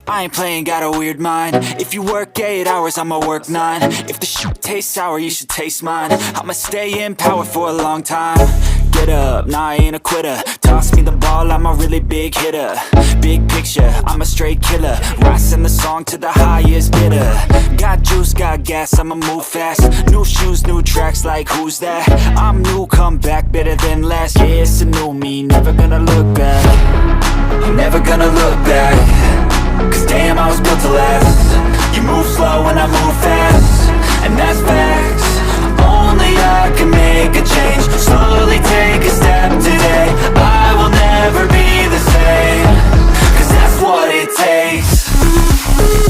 I ain't playing, got a weird mind. If you work 8 hours, I'ma work 9. If the shoot tastes sour, you should taste mine. I'ma stay in power for a long time. Get up, nah, I ain't a quitter. Toss me the ball, I'm a really big hitter. Big picture, I'm a straight killer. Rising the song to the highest bidder. Got juice, got gas, I'ma move fast. New shoes, new tracks, like who's that? I'm new, come back, better than last. Yeah, it's a new me, never gonna look back. I'm never gonna look back. Cause damn, I was built to last. You move slow and I move fast, and that's facts. Only I can make a change. Slowly take a step today. I will never be the same. Cause that's what it takes.